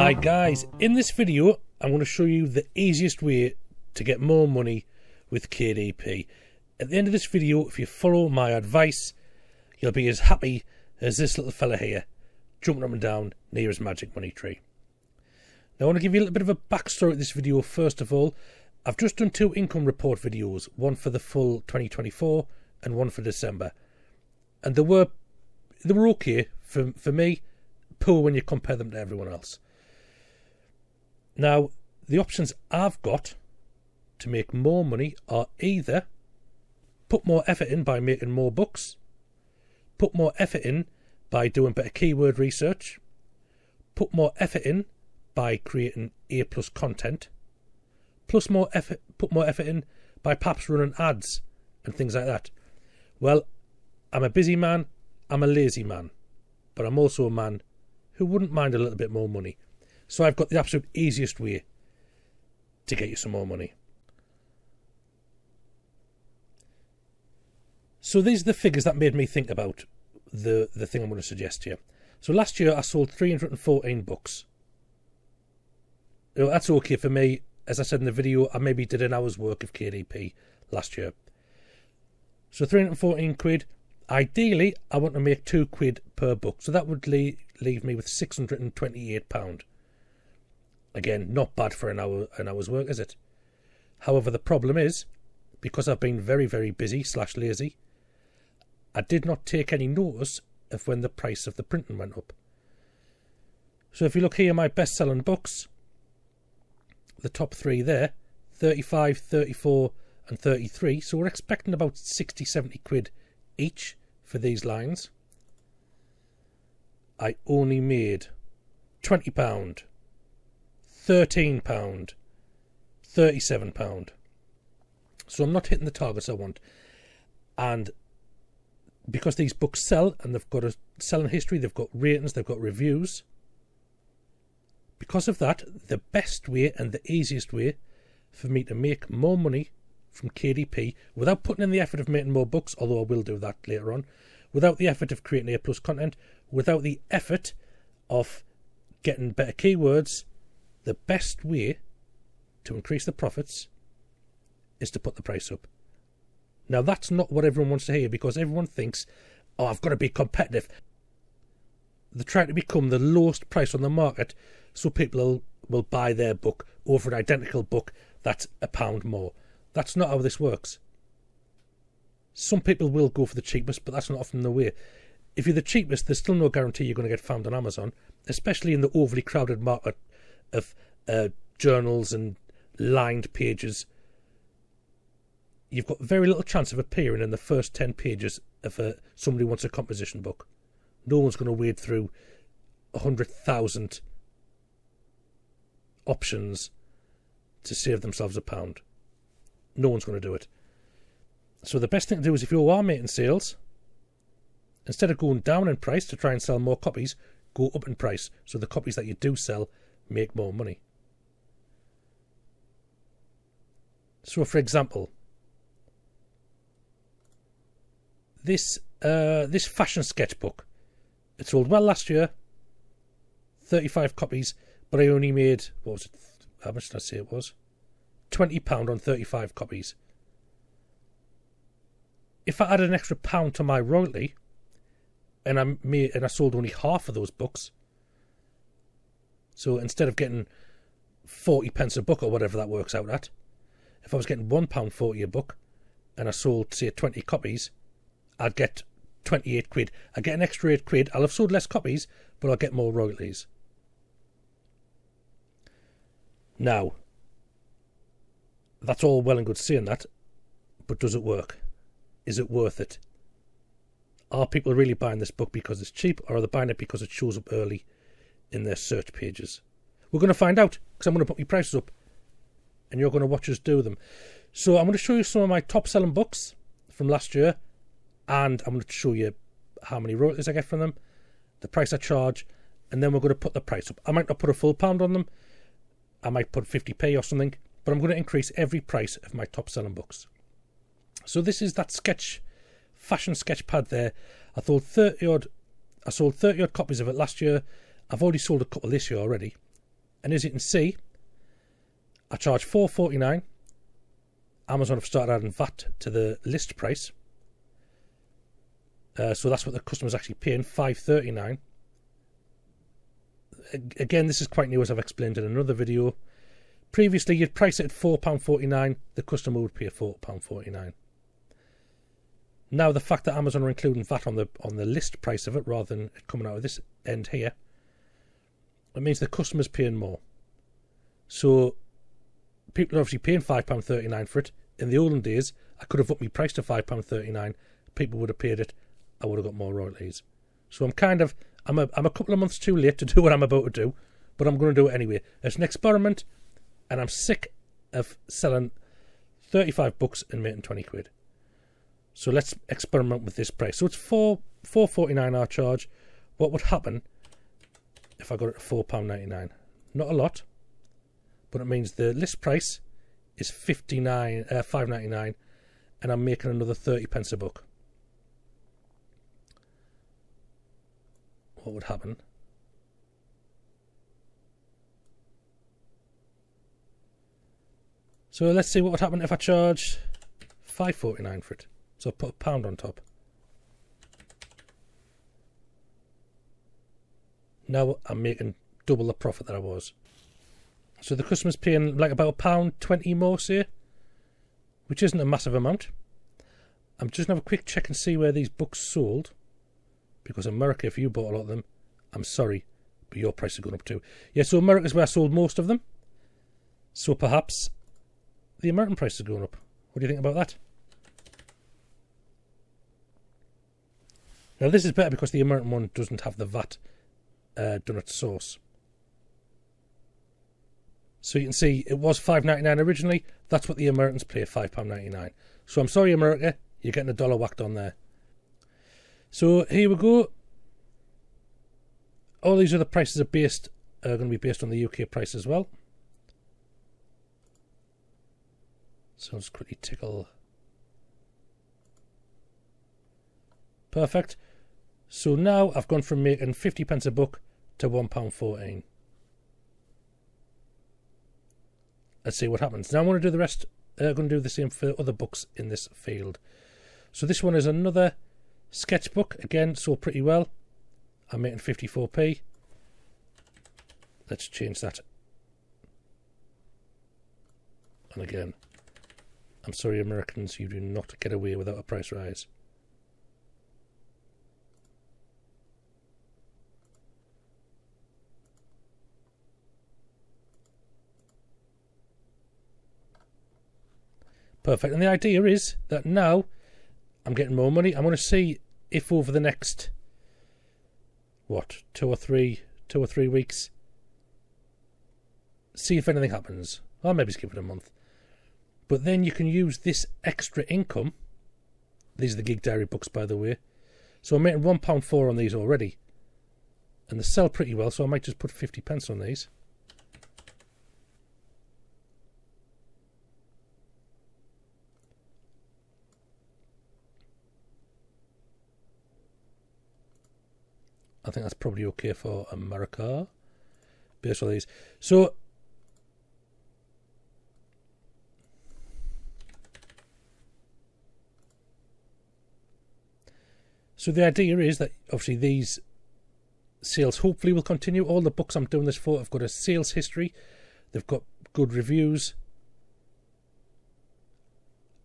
Hi guys, in this video I'm going to show you the easiest way to get more money with KDP. At the end of this video, if you follow my advice, you'll be as happy as this little fella here, jumping up and down near his magic money tree. Now I want to give you a little bit of a backstory to this video. First of all, I've just done two income report videos, one for the full 2024 and one for December. And they were okay for me, poor when you compare them to everyone else. Now, the options I've got to make more money are either put more effort in by making more books, put more effort in by doing better keyword research, put more effort in by creating A+ content, put more effort in by perhaps running ads and things like that. Well, I'm a busy man, I'm a lazy man, but I'm also a man who wouldn't mind a little bit more money. So I've got the absolute easiest way to get you some more money. So these are the figures that made me think about the thing I'm going to suggest here. So last year I sold 314 books. That's okay for me. As I said in the video, I maybe did an hour's work of KDP last year. So 314 quid. Ideally, I want to make £2 per book. So that would leave me with £628. Again, not bad for an hour's work, is it? However, the problem is, because I've been very, very busy / lazy, I did not take any notice of when the price of the printing went up. So if you look here, my best-selling books, the top three there, 35, 34 and 33. So we're expecting about 60, 70 quid each for these lines. I only made £20, £13, £37. So I'm not hitting the targets I want. And because these books sell and they've got a selling history, they've got ratings, they've got reviews. Because of that, the best way and the easiest way for me to make more money from KDP without putting in the effort of making more books, although I will do that later on, without the effort of creating A+ content, without the effort of getting better keywords, the best way to increase the profits is to put the price up. Now that's not what everyone wants to hear, because everyone thinks, oh, I've got to be competitive. They're trying to become the lowest price on the market so people will buy their book over an identical book that's £1 more. That's not how this works. Some people will go for the cheapest, but that's not often the way. If you're the cheapest, there's still no guarantee you're going to get found on Amazon, especially in the overly crowded market of journals and lined pages. You've got very little chance of appearing in the first 10 pages of somebody who wants a composition book. No one's going to wade through 100,000 options to save themselves £1. No one's going to do it. So the best thing to do is, if you are making sales, instead of going down in price to try and sell more copies, go up in price so the copies that you do sell make more money. So for example, this fashion sketchbook, it sold well last year, 35 copies, but I only made, what was it, how much did I say it was? £20 on 35 copies. If I add an extra £1 to my royalty, and I sold only half of those books, so instead of getting 40 pence a book or whatever that works out at, if I was getting £1.40 a book and I sold, say, 20 copies, I'd get 28 quid. I get an extra 8 quid. I'll have sold less copies, but I'll get more royalties. Now, that's all well and good saying that, but does it work? Is it worth it? Are people really buying this book because it's cheap, or are they buying it because it shows up early in their search pages? We're going to find out, because I'm going to put my prices up and you're going to watch us do them. So I'm going to show you some of my top selling books from last year, and I'm going to show you how many royalties I get from them, the price I charge, and then we're going to put the price up. I might not put a full £1 on them. I might put 50p or something, but I'm going to increase every price of my top selling books. So this is that fashion sketch pad there. I sold 30 odd copies of it last year. I've already sold a couple this year already. And as you can see, I charge $4.49. Amazon have started adding VAT to the list price. So that's what the customer's actually paying, $5.39. Again, this is quite new, as I've explained in another video. Previously, you'd price it at £4.49. The customer would pay £4.49. Now, the fact that Amazon are including VAT on the list price of it rather than it coming out of this end here, it means the customer's paying more. So people are obviously paying £5.39 for it. In the olden days, I could have upped my price to £5.39. People would have paid it. I would have got more royalties. So I'm a couple of months too late to do what I'm about to do, but I'm going to do it anyway. It's an experiment, and I'm sick of selling 35 books and making 20 quid. So let's experiment with this price. So it's $4.49 our charge. What would happen if I got it at £4.99? Not a lot, but it means the list price is $5.99, and I'm making another 30 pence a book. What would happen? So let's see what would happen if I charge $5.49 for it. So I'll put a pound on top. Now I'm making double the profit that I was. So the customer's paying like about £1.20 more, say, which isn't a massive amount. I'm just going to have a quick check and see where these books sold. Because America, if you bought a lot of them, I'm sorry, but your price is going up too. Yeah, so America's where I sold most of them. So perhaps the American price is going up. What do you think about that? Now this is better because the American one doesn't have the VAT done at source. So you can see it was $5.99 originally. That's what the Americans pay, £5.99. So I'm sorry, America, you're getting $1 whacked on there. So here we go. All these other prices are going to be based on the UK price as well. So I'll just quickly tickle. Perfect. So now I've gone from making 50 pence a book to £1.14. Let's see what happens. Now I'm going to do the rest. I'm going to do the same for other books in this field. So this one is another sketchbook. Again, sold pretty well. I'm making 54p. Let's change that. And again, I'm sorry, Americans, you do not get away without a price rise. Perfect. And the idea is that now I'm getting more money. I'm going to see if over the next, two or three weeks, see if anything happens. I'll maybe just give it a month. But then you can use this extra income. These are the Geek Diary books, by the way. So I'm making £1.04 on these already. And they sell pretty well, so I might just put 50 pence on these. I think that's probably okay for America, based on these. So the idea is that obviously these sales hopefully will continue. All the books I'm doing this for have got a sales history. They've got good reviews.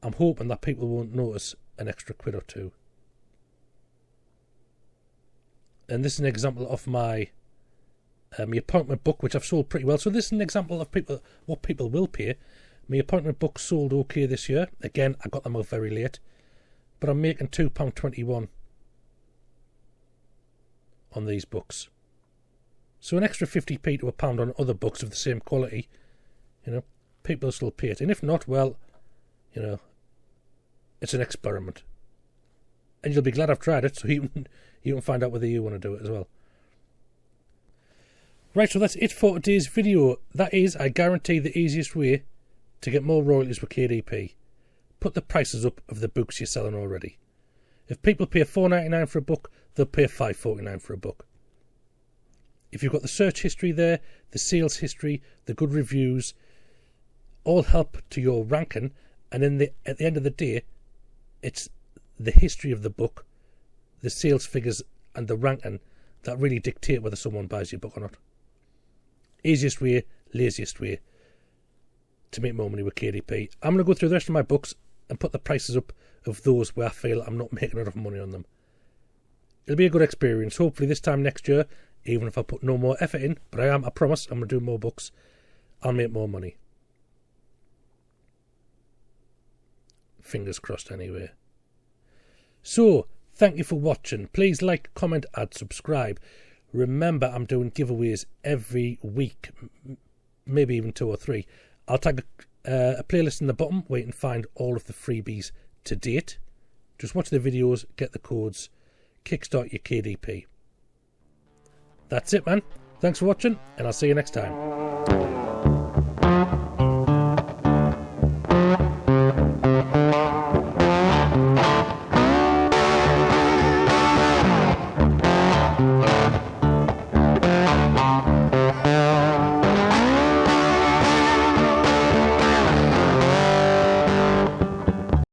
I'm hoping that people won't notice an extra quid or two. And this is an example of my appointment book, which I've sold pretty well. So this is an example of what people will pay. My appointment book sold okay this year. Again, I got them out very late. But I'm making £2.21 on these books. So an extra 50p to £1 on other books of the same quality. People still pay it. And if not, well, it's an experiment. And you'll be glad I've tried it, so you can find out whether you want to do it as well. Right, so that's it for today's video. That is, I guarantee, the easiest way to get more royalties with KDP. Put the prices up of the books you're selling already. If people pay $4.99 for a book, they'll pay $5.49 for a book. if you've got the search history there, the sales history, the good reviews, all help to your ranking. And at the end of the day, it's the history of the book, the sales figures and the ranking that really dictate whether someone buys your book or not. Easiest way, laziest way to make more money with KDP. I'm going to go through the rest of my books and put the prices up of those where I feel I'm not making enough money on them. It'll be a good experience. Hopefully this time next year, even if I put no more effort in, but I promise I'm going to do more books, I'll make more money. Fingers crossed anyway. So, thank you for watching. Please like, comment, and subscribe. Remember, I'm doing giveaways every week, maybe even 2 or 3. I'll tag a playlist in the bottom where you can find all of the freebies to date. Just watch the videos, get the codes, kickstart your KDP. That's it, man. Thanks for watching, and I'll see you next time.